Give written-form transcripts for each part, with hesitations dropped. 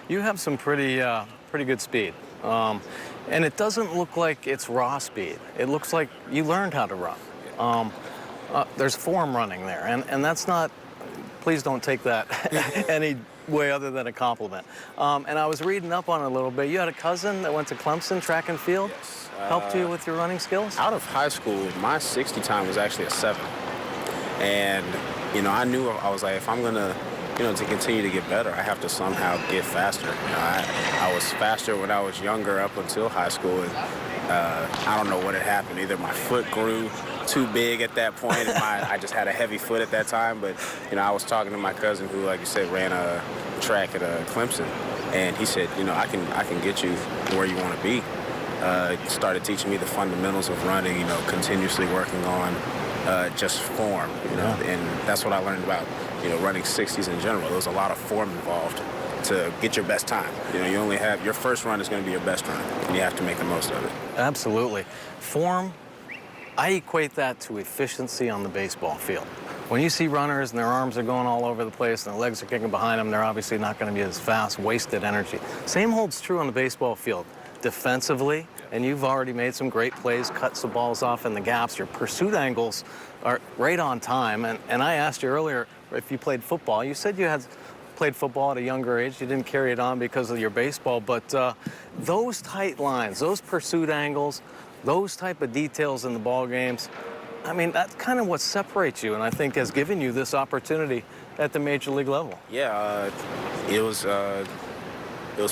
You have some pretty good speed. And it doesn't look like it's raw speed. It looks like you learned how to run. There's form running there, and that's not, please don't take that any way other than a compliment. And I was reading up on it a little bit. You had a cousin that went to Clemson, track and field? Yes. Helped you with your running skills? Out of high school, my 60 time was actually a 7. And, you know, I knew, I was like, if I'm going to, you know, to continue to get better, I have to somehow get faster. You know, I was faster when I was younger up until high school. And I don't know what had happened. Either my foot grew too big at that point, and I just had a heavy foot at that time. But, you know, I was talking to my cousin who, like you said, ran a track at Clemson. And he said, you know, I can get you where you want to be. Started teaching me the fundamentals of running, you know, continuously working on just form, you know, and that's what I learned about, you know, running 60s in general. There was a lot of form involved to get your best time. You know, you only have, your first run is going to be your best run, and you have to make the most of it. Absolutely. Form, I equate that to efficiency on the baseball field. When you see runners and their arms are going all over the place and their legs are kicking behind them, they're obviously not going to be as fast, wasted energy. Same holds true on the baseball field. Defensively, and you've already made some great plays, cut some balls off in the gaps. Your pursuit angles are right on time. And I asked you earlier if you played football. You said you had played football at a younger age. You didn't carry it on because of your baseball, but those tight lines, those pursuit angles, those type of details in the ball games, I mean, that's kind of what separates you, and I think has given you this opportunity at the major league level. Yeah, it was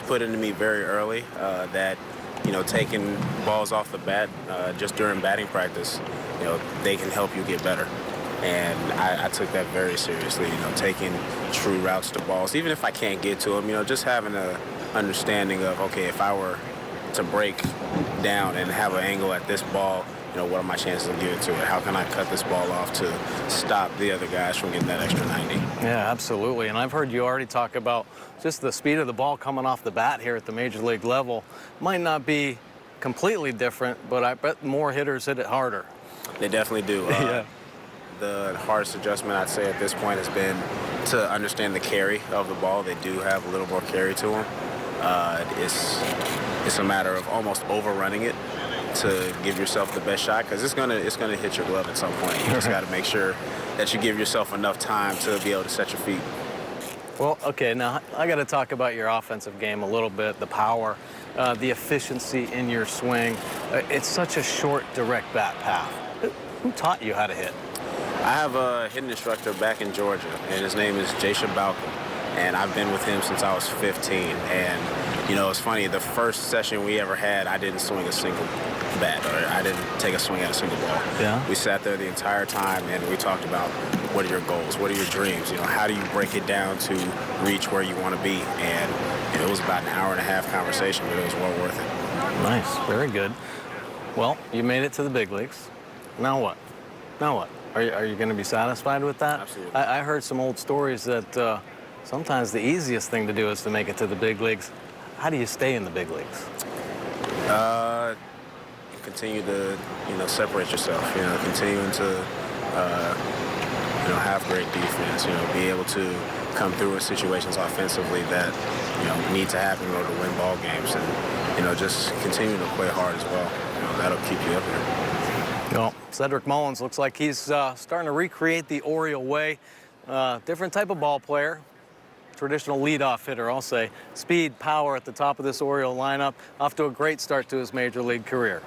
put into me very early that, you know, taking balls off the bat just during batting practice, you know, they can help you get better. And I took that very seriously, you know, taking true routes to balls, even if I can't get to them, you know, just having an understanding of, okay, if I were to break down and have an angle at this ball, you know, what are my chances of getting to it? How can I cut this ball off to stop the other guys from getting that extra 90? Yeah, absolutely. And I've heard you already talk about just the speed of the ball coming off the bat here at the major league level. Might not be completely different, but I bet more hitters hit it harder. They definitely do. Yeah. The hardest adjustment, I'd say, at this point has been to understand the carry of the ball. They do have a little more carry to them. It's a matter of almost overrunning it to give yourself the best shot, because it's gonna hit your glove at some point. You just got to make sure that you give yourself enough time to be able to set your feet. Well, okay, now I got to talk about your offensive game a little bit, the power, the efficiency in your swing. It's such a short, direct bat path. Who taught you how to hit? I have a hitting instructor back in Georgia, and his name is Jason Balcom, and I've been with him since I was 15. And, you know, it's funny, the first session we ever had, I didn't swing a single bat, or I didn't take a swing at a single ball. Yeah. We sat there the entire time, and we talked about what are your goals, what are your dreams, you know, how do you break it down to reach where you want to be. And you know, it was about an hour and a half conversation, but it was well worth it. Nice, very good. Well, you made it to the big leagues. Now what? Now what? Are you going to be satisfied with that? Absolutely. I heard some old stories that sometimes the easiest thing to do is to make it to the big leagues. How do you stay in the big leagues? Continue to, you know, separate yourself, you know, continuing to, you know, have great defense, you know, be able to come through in situations offensively that, you know, need to happen in order to win ball games, and, you know, just continue to play hard as well. You know, that'll keep you up here. Well, Cedric Mullins looks like he's starting to recreate the Oriole way. Different type of ball player. Traditional leadoff hitter, I'll say. Speed, power at the top of this Oriole lineup. Off to a great start to his major league career.